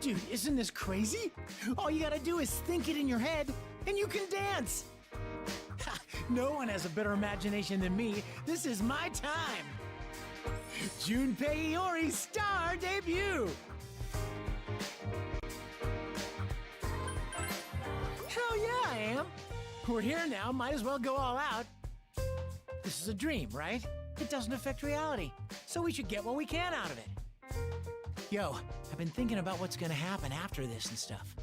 Dude, isn't this crazy? All you gotta do is think it in your head, and you can dance! Ha, no one has a better imagination than me. This is my time! Junpei Iori star debut! Hell yeah, I am! We're here now, might as well go all out. This is a dream, right? It doesn't affect reality, so we should get what we can out of it. Yo, I've been thinking about what's gonna happen after this and stuff.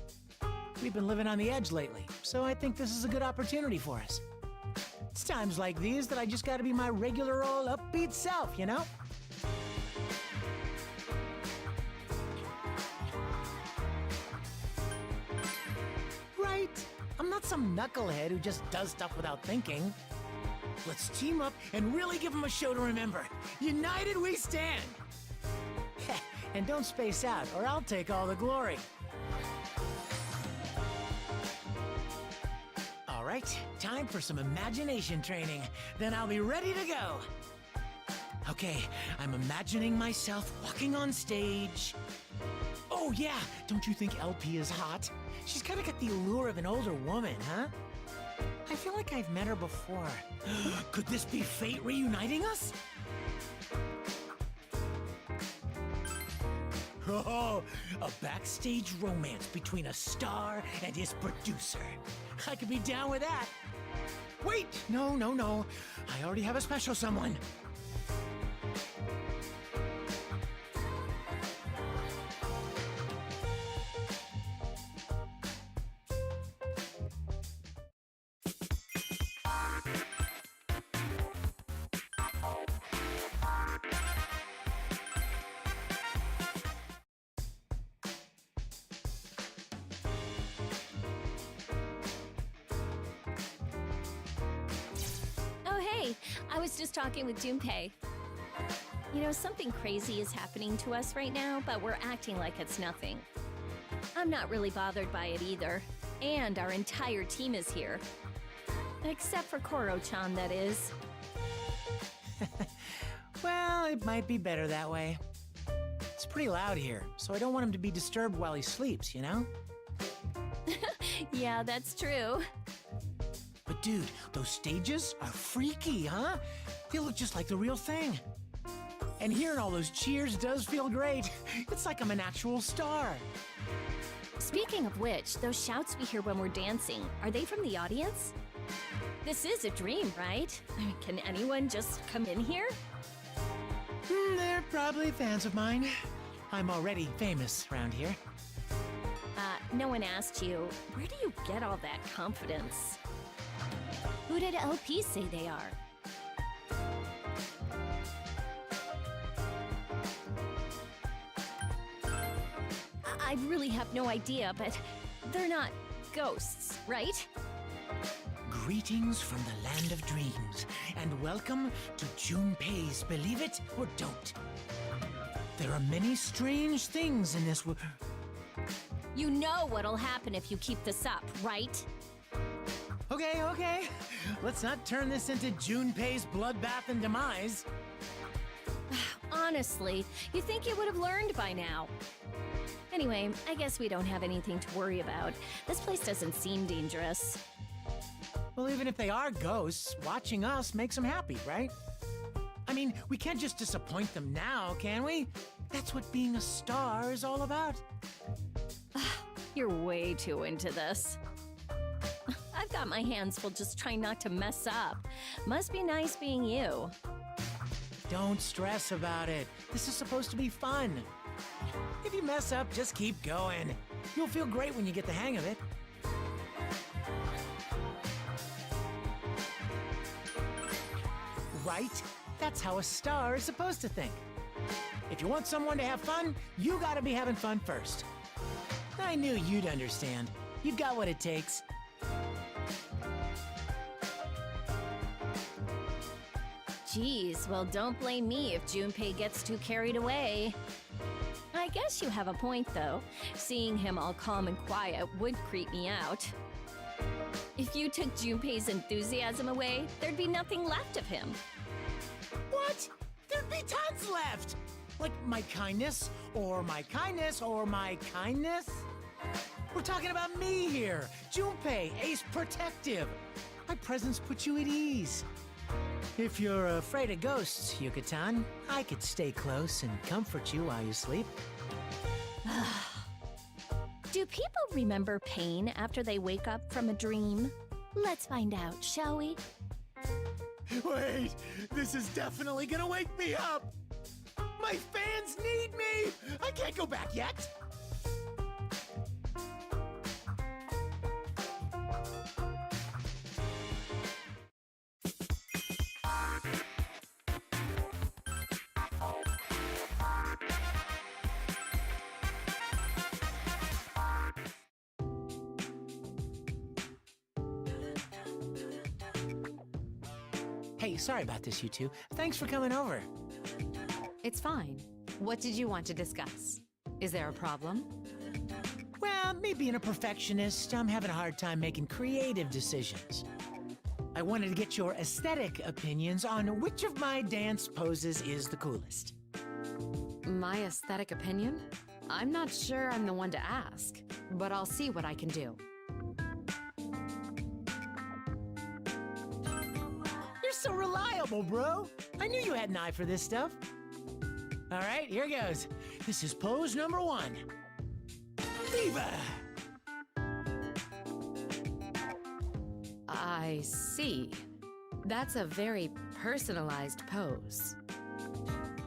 We've been living on the edge lately, so I think this is a good opportunity for us. It's times like these that I just gotta be my regular old upbeat self, you know? Right? I'm not some knucklehead who just does stuff without thinking. Let's team up and really give them a show to remember. United we stand! And don't space out, or I'll take all the glory. All right, time for some imagination training. Then I'll be ready to go. Okay, I'm imagining myself walking on stage. Oh yeah, don't you think LP is hot? She's kind of got the allure of an older woman, huh? I feel like I've met her before. Could this be fate reuniting us? Oh, a backstage romance between a star and his producer. I could be down with that. Wait, no. I already have a special someone. I was just talking with Junpei. You know, something crazy is happening to us right now, but we're acting like it's nothing. I'm not really bothered by it either, and our entire team is here. Except for Koro-chan, that is. Well, it might be better that way. It's pretty loud here, so I don't want him to be disturbed while he sleeps, you know? Yeah, that's true. But dude, those stages are freaky, huh? They look just like the real thing. And hearing all those cheers does feel great. It's like I'm an actual star. Speaking of which, those shouts we hear when we're dancing, are they from the audience? This is a dream, right? I mean, can anyone just come in here? They're probably fans of mine. I'm already famous around here. No one asked you, where do you get all that confidence? Who did LP say they are? I really have no idea, but they're not ghosts, right? Greetings from the land of dreams, and welcome to Junpei's Believe It or Don't. There are many strange things in this world. You know what'll happen if you keep this up, right? Okay. Let's not turn this into Junpei's bloodbath and demise. Honestly, you'd think you would have learned by now. Anyway, I guess we don't have anything to worry about. This place doesn't seem dangerous. Well, even if they are ghosts, watching us makes them happy, right? I mean, we can't just disappoint them now, can we? That's what being a star is all about. You're way too into this. I've got my hands full just trying not to mess up. Must be nice being you. Don't stress about it. This is supposed to be fun. If you mess up, just keep going. You'll feel great when you get the hang of it. Right? That's how a star is supposed to think. If you want someone to have fun, you gotta be having fun first. I knew you'd understand. You've got what it takes. Geez, well, don't blame me if Junpei gets too carried away. I guess you have a point, though. Seeing him all calm and quiet would creep me out. If you took Junpei's enthusiasm away, there'd be nothing left of him. What? There'd be tons left! Like my kindness, or my kindness, or my kindness? We're talking about me here, Junpei, Ace Protective. My presence puts you at ease. If you're afraid of ghosts, Yucatan, I could stay close and comfort you while you sleep. Do people remember pain after they wake up from a dream? Let's find out, shall we? Wait, this is definitely gonna wake me up! My fans need me! I can't go back yet! Hey, sorry about this, you two. Thanks for coming over. It's fine. What did you want to discuss? Is there a problem? Well, me being a perfectionist, I'm having a hard time making creative decisions. I wanted to get your aesthetic opinions on which of my dance poses is the coolest. My aesthetic opinion? I'm not sure I'm the one to ask, but I'll see what I can do. You're so reliable, bro. I knew you had an eye for this stuff. All right, here goes. This is pose number 1. Diva! I see. That's a very personalized pose.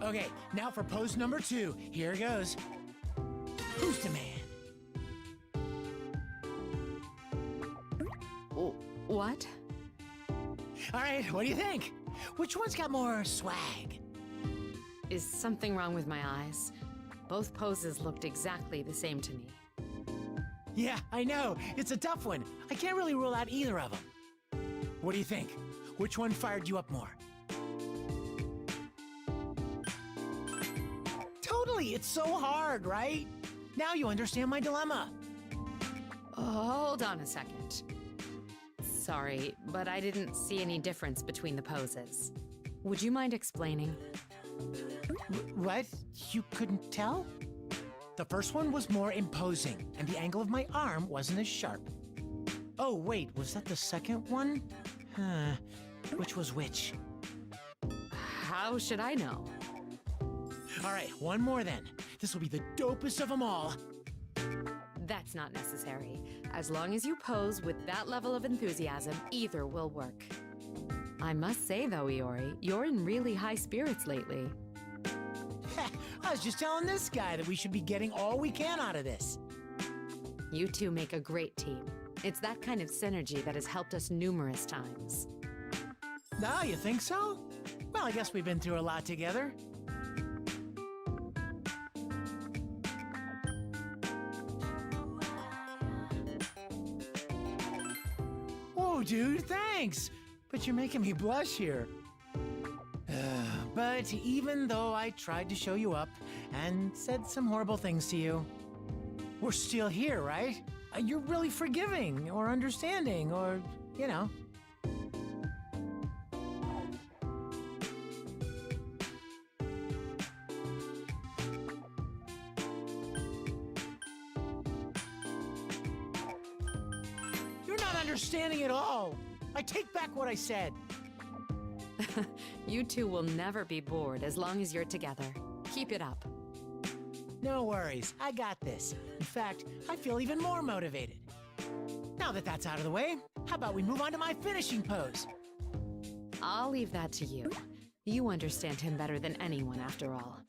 Okay, now for pose number 2. Here goes. Who's the man? What? All right, what do you think? Which one's got more swag? Is something wrong with my eyes? Both poses looked exactly the same to me. Yeah, I know. It's a tough one. I can't really rule out either of them. What do you think? Which one fired you up more? Totally, it's so hard, right? Now you understand my dilemma. Hold on a second. Sorry, but I didn't see any difference between the poses. Would you mind explaining? What? You couldn't tell? The first one was more imposing, and the angle of my arm wasn't as sharp. Oh, wait, was that the second one? Huh. Which was which? How should I know? All right, one more then. This will be the dopest of them all. That's not necessary. As long as you pose with that level of enthusiasm, either will work. I must say though, Iori, you're in really high spirits lately. I was just telling this guy that we should be getting all we can out of this. You two make a great team. It's that kind of synergy that has helped us numerous times. Ah, you think so? Well, I guess we've been through a lot together. Whoa, dude, thanks! But you're making me blush here. But even though I tried to show you up and said some horrible things to you, we're still here, right? You're really forgiving or understanding or, you know. You're not understanding at all. I take back what I said. You two will never be bored as long as you're together. Keep it up. No worries, I got this. In fact, I feel even more motivated. Now that that's out of the way, how about we move on to my finishing pose? I'll leave that to you. You understand him better than anyone, after all.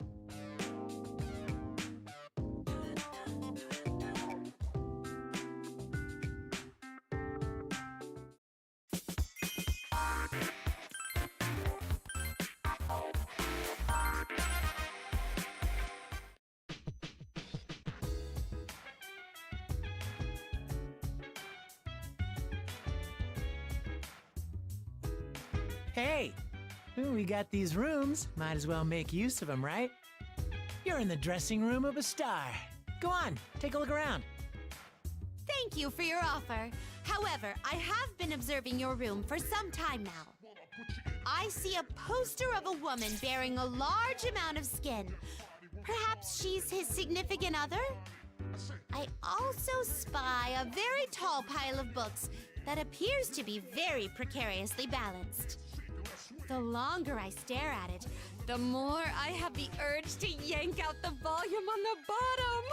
Hey, we got these rooms. Might as well make use of them, right? You're in the dressing room of a star. Go on, take a look around. Thank you for your offer. However, I have been observing your room for some time now. I see a poster of a woman bearing a large amount of skin, Perhaps she's his significant other? I also spy a very tall pile of books that appears to be very precariously balanced. The longer I stare at it, the more I have the urge to yank out the volume on the bottom.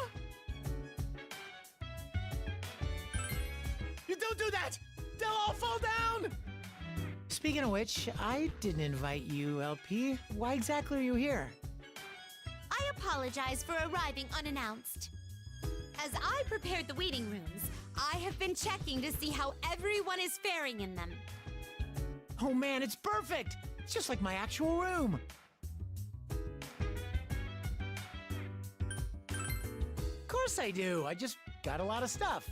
You don't do that! They'll all fall down! Speaking of which, I didn't invite you, LP. Why exactly are you here? I apologize for arriving unannounced. As I prepared the waiting rooms, I have been checking to see how everyone is faring in them. Oh man, it's perfect! It's just like my actual room. Of course I do. I just got a lot of stuff.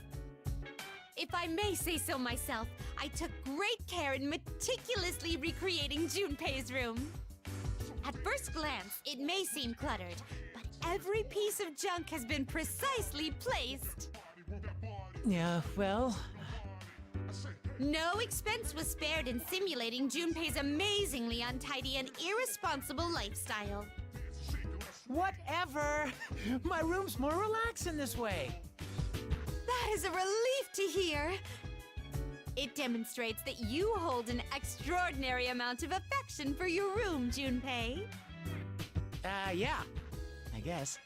If I may say so myself, I took great care in meticulously recreating Junpei's room. At first glance, it may seem cluttered, but every piece of junk has been precisely placed. Yeah, well... No expense was spared in simulating Junpei's amazingly untidy and irresponsible lifestyle. Whatever! My room's more relaxing this way. That is a relief to hear. It demonstrates that you hold an extraordinary amount of affection for your room, Junpei. Yeah. I guess.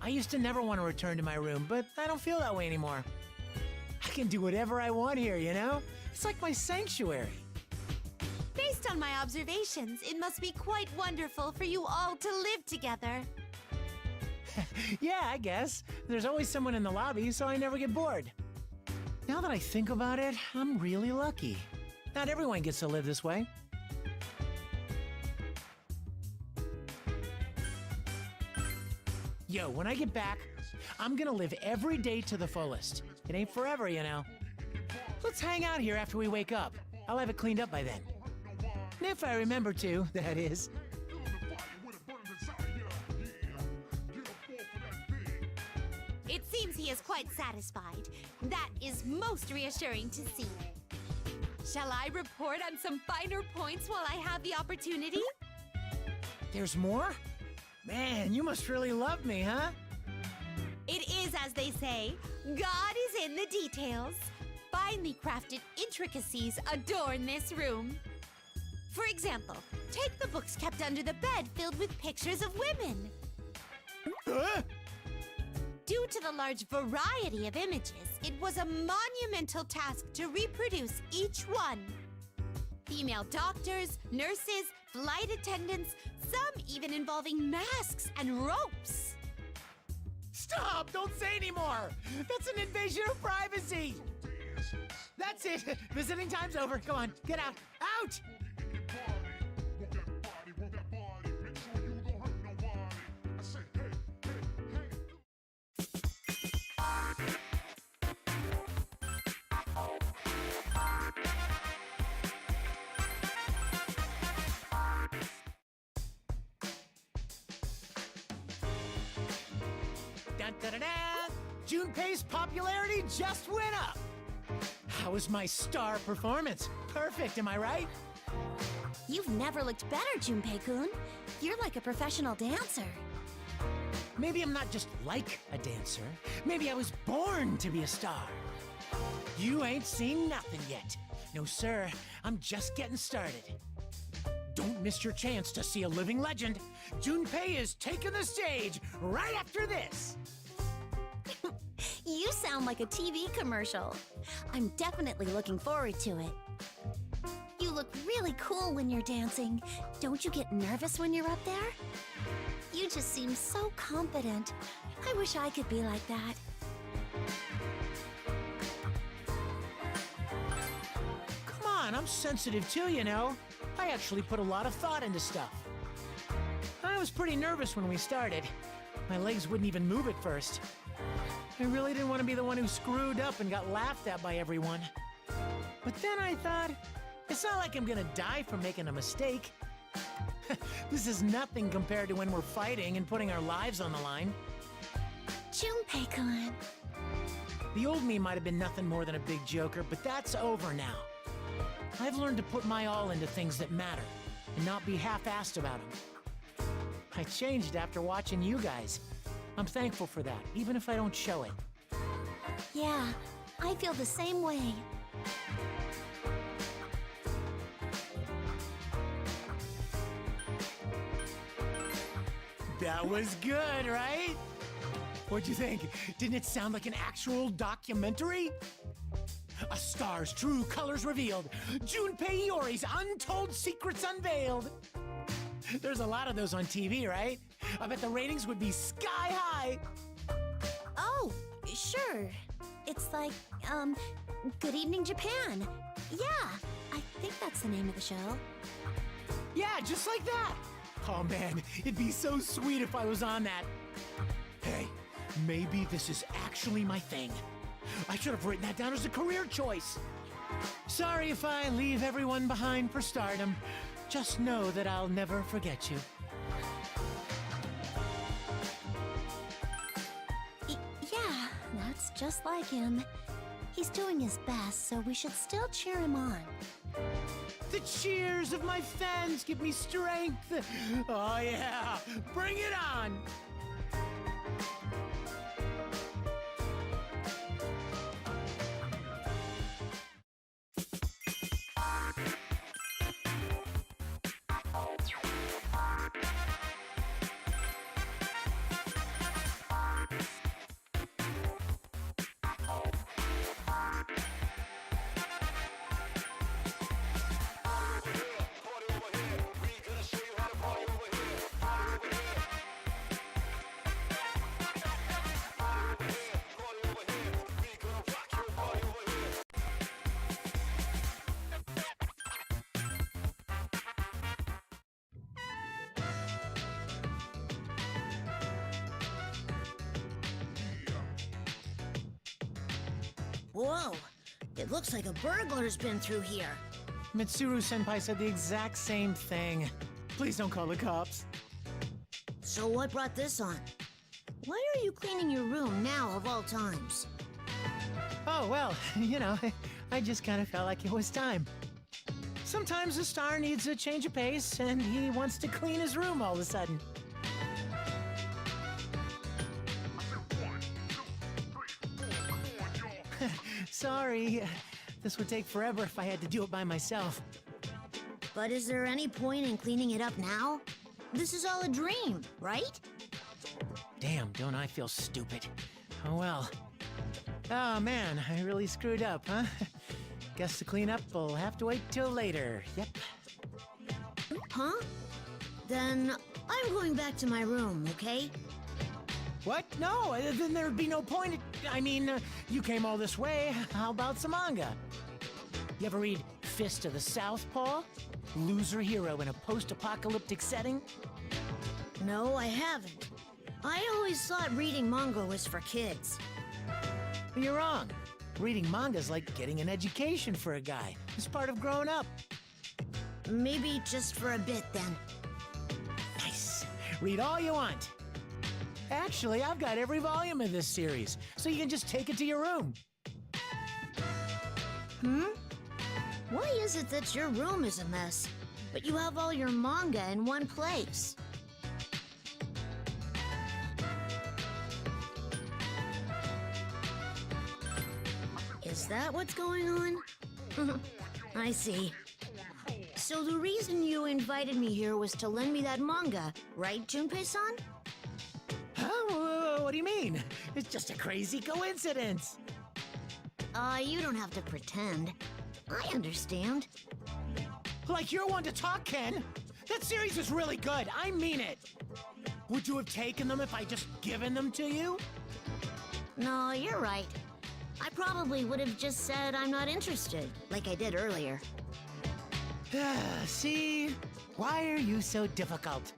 I used to never want to return to my room, but I don't feel that way anymore. I can do whatever I want here, you know? It's like my sanctuary. Based on my observations, it must be quite wonderful for you all to live together. Yeah, I guess. There's always someone in the lobby, so I never get bored. Now that I think about it, I'm really lucky. Not everyone gets to live this way. Yo, when I get back, I'm gonna live every day to the fullest. It ain't forever, you know. Let's hang out here after we wake up. I'll have it cleaned up by then. If I remember to, that is. It seems he is quite satisfied. That is most reassuring to see. Shall I report on some finer points while I have the opportunity? There's more? Man, you must really love me, huh? It is as they say, God is in the details. Finely crafted intricacies adorn this room. For example, take the books kept under the bed filled with pictures of women. Due to the large variety of images, it was a monumental task to reproduce each one. Female doctors, nurses, flight attendants, some even involving masks and ropes. Stop! Don't say anymore! That's an invasion of privacy! That's it! Visiting time's over. Come on, get out! Out! Dun-da-da-da! Junpei's popularity just went up! How was my star performance? Perfect, am I right? You've never looked better, Junpei-kun. You're like a professional dancer. Maybe I'm not just like a dancer. Maybe I was born to be a star. You ain't seen nothing yet. No, sir, I'm just getting started. Don't miss your chance to see a living legend. Junpei is taking the stage right after this. You sound like a TV commercial. I'm definitely looking forward to it. You look really cool when you're dancing. Don't you get nervous when you're up there? You just seem so confident. I wish I could be like that. Come on, I'm sensitive too, you know. I actually put a lot of thought into stuff. I was pretty nervous when we started. My legs wouldn't even move at first. I really didn't want to be the one who screwed up and got laughed at by everyone. But then I thought, it's not like I'm gonna die for making a mistake. This is nothing compared to when we're fighting and putting our lives on the line. Junpei-kun. The old me might have been nothing more than a big joker, but that's over now. I've learned to put my all into things that matter and not be half-assed about them. I changed after watching you guys. I'm thankful for that, even if I don't show it. Yeah, I feel the same way. That was good, right? What'd you think? Didn't it sound like an actual documentary? A star's true colors revealed. Junpei Iori's untold secrets unveiled. There's a lot of those on TV, right? I bet the ratings would be sky high. Oh, sure. It's like, Good Evening Japan. Yeah, I think that's the name of the show. Yeah, just like that. Oh man, it'd be so sweet if I was on that. Hey, maybe this is actually my thing. I should have written that down as a career choice. Sorry if I leave everyone behind for stardom. Just know that I'll never forget you. Yeah, that's just like him. He's doing his best, so we should still cheer him on. The cheers of my fans give me strength. Oh yeah, bring it on. Whoa! It looks like a burglar's been through here. Mitsuru-senpai said the exact same thing. Please don't call the cops. So what brought this on? Why are you cleaning your room now of all times? Oh, well, you know, I just kind of felt like it was time. Sometimes a star needs a change of pace, and he wants to clean his room all of a sudden. Sorry, this would take forever if I had to do it by myself. But is there any point in cleaning it up now? This is all a dream, right? Damn, don't I feel stupid. Oh well. Oh man, I really screwed up, huh? Guess the cleanup will have to wait till later. Yep. Huh? Then I'm going back to my room, okay? What? No, then there'd be no point. I mean, you came all this way. How about some manga? You ever read Fist of the Southpaw? Loser hero in a post-apocalyptic setting? No, I haven't. I always thought reading manga was for kids. You're wrong. Reading manga's like getting an education for a guy. It's part of growing up. Maybe just for a bit, then. Nice. Read all you want. Actually, I've got every volume of this series, so you can just take it to your room. Why is it that your room is a mess, but you have all your manga in one place? Is that what's going on? I see. So the reason you invited me here was to lend me that manga, right, Junpei-san? Huh? What do you mean? It's just a crazy coincidence. You don't have to pretend. I understand. Like you're one to talk, Ken. That series is really good. I mean it. Would you have taken them if I just given them to you? No, you're right. I probably would have just said I'm not interested, like I did earlier. See? Why are you so difficult?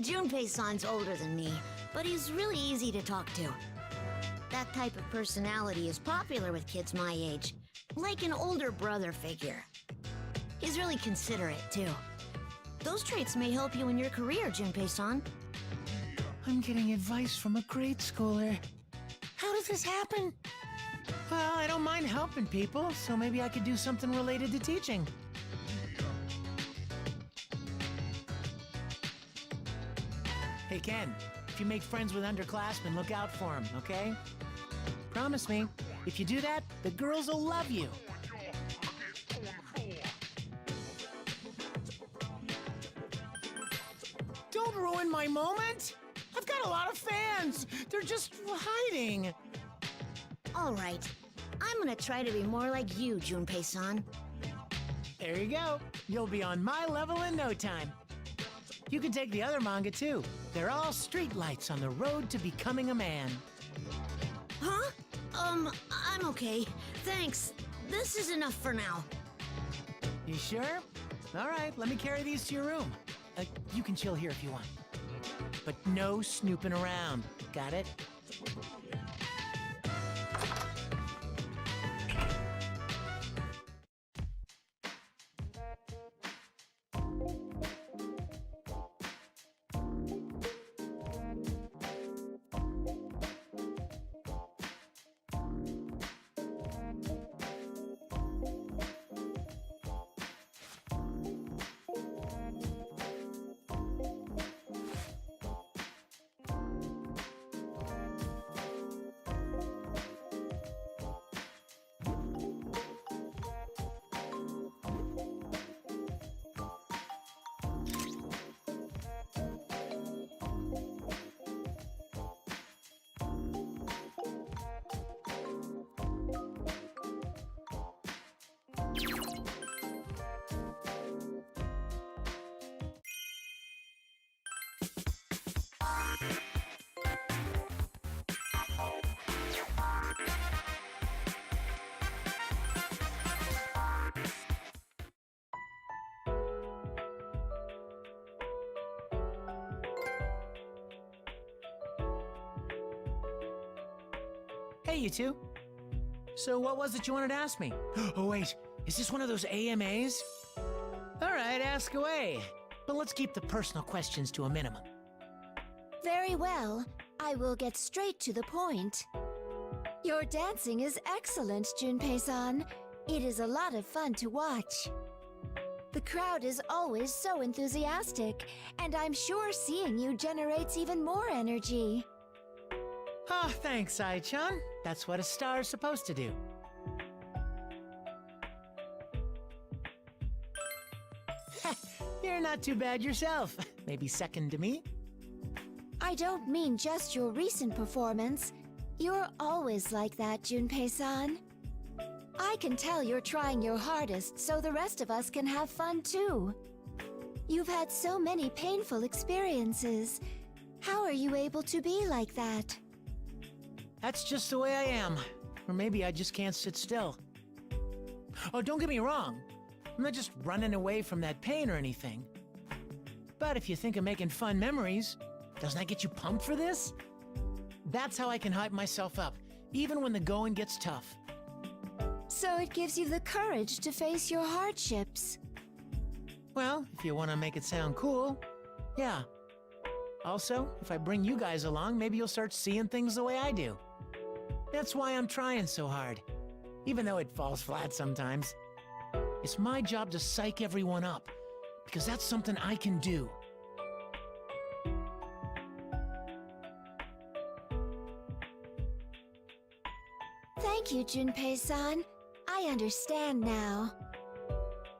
Junpei-san's older than me, but he's really easy to talk to. That type of personality is popular with kids my age, like an older brother figure. He's really considerate, too. Those traits may help you in your career, Junpei-san. I'm getting advice from a grade schooler. How does this happen? Well, I don't mind helping people, so maybe I could do something related to teaching. Hey, Ken, if you make friends with underclassmen, look out for them, okay? Promise me, if you do that, the girls will love you. Don't ruin my moment! I've got a lot of fans! They're just hiding! All right. I'm gonna try to be more like you, Junpei-san. There you go. You'll be on my level in no time. You can take the other manga too. They're all streetlights on the road to becoming a man. Huh? I'm okay. Thanks. This is enough for now. You sure? All right, let me carry these to your room. You can chill here if you want. But no snooping around. Got it? Hey, you two. So what was it you wanted to ask me? Oh, wait. Is this one of those AMAs? All right, ask away. But let's keep the personal questions to a minimum. Very well. I will get straight to the point. Your dancing is excellent, Junpei-san. It is a lot of fun to watch. The crowd is always so enthusiastic, and I'm sure seeing you generates even more energy. Ah, thanks, Ai-chan. That's what a star's supposed to do. You're not too bad yourself. Maybe second to me. I don't mean just your recent performance. You're always like that, Junpei-san. I can tell you're trying your hardest so the rest of us can have fun too. You've had so many painful experiences. How are you able to be like that? That's just the way I am. Or maybe I just can't sit still. Oh, don't get me wrong. I'm not just running away from that pain or anything. But if you think of making fun memories, doesn't that get you pumped for this? That's how I can hype myself up, even when the going gets tough. So it gives you the courage to face your hardships. Well, if you want to make it sound cool, yeah. Also, if I bring you guys along, maybe you'll start seeing things the way I do. That's why I'm trying so hard, even though it falls flat sometimes. It's my job to psych everyone up, because that's something I can do. Thank you, Junpei-san. I understand now.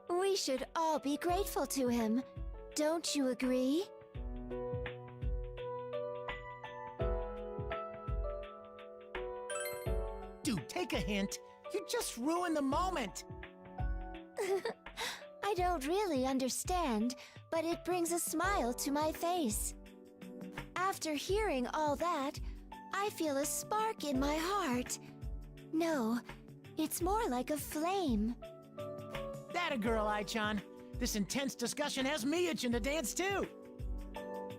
We should all be grateful to him. Don't you agree? Dude, take a hint. You just ruined the moment. I don't really understand, but it brings a smile to my face. After hearing all that, I feel a spark in my heart. No, it's more like a flame. That a girl, Ai-chan. This intense discussion has me itching to dance too.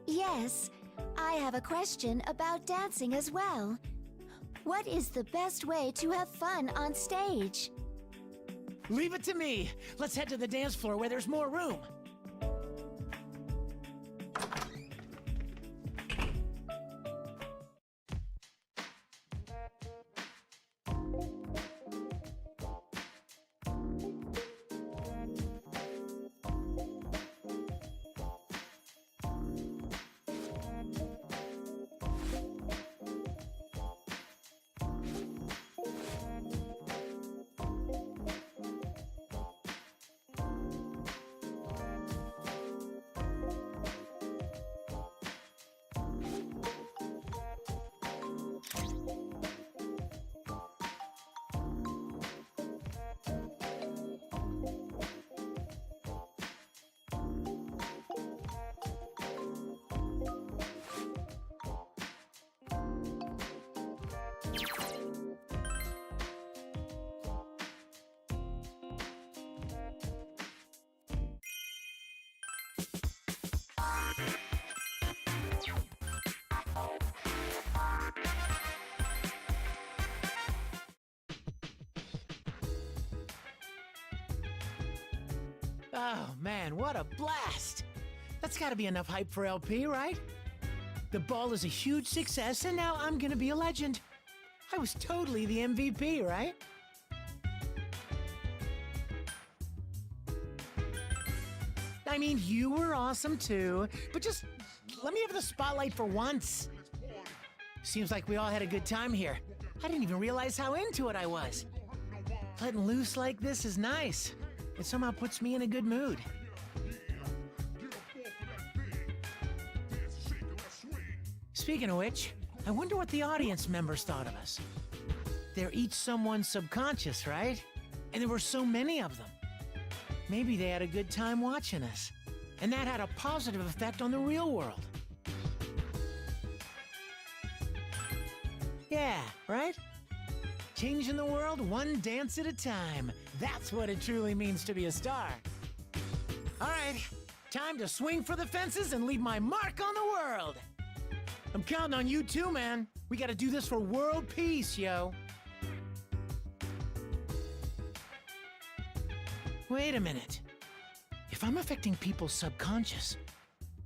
Yes, I have a question about dancing as well. What is the best way to have fun on stage? Leave it to me. Let's head to the dance floor where there's more room. Oh man, what a blast! That's gotta be enough hype for LP, right? The ball is a huge success, and now I'm gonna be a legend. I was totally the MVP, right? I mean, you were awesome too, but just let me have the spotlight for once. Seems like we all had a good time here. I didn't even realize how into it I was. Letting loose like this is nice. It somehow puts me in a good mood. Speaking of which, I wonder what the audience members thought of us. They're each someone's subconscious, right? And there were so many of them. Maybe they had a good time watching us, and that had a positive effect on the real world. Yeah, right? Changing the world one dance at a time. That's what it truly means to be a star. All right, time to swing for the fences and leave my mark on the world. I'm counting on you too, man. We gotta do this for world peace, yo. Wait a minute. If I'm affecting people's subconscious,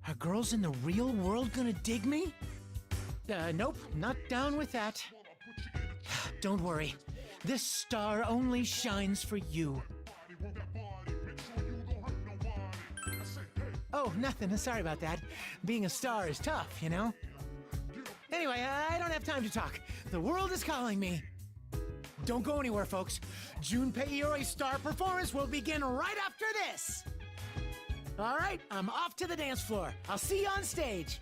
are girls in the real world gonna dig me? Nope, not down with that. Don't worry. This star only shines for you. Oh, nothing. Sorry about that. Being a star is tough, you know? Anyway, I don't have time to talk. The world is calling me. Don't go anywhere, folks. Junpei Iori's star performance will begin right after this. All right, I'm off to the dance floor. I'll see you on stage.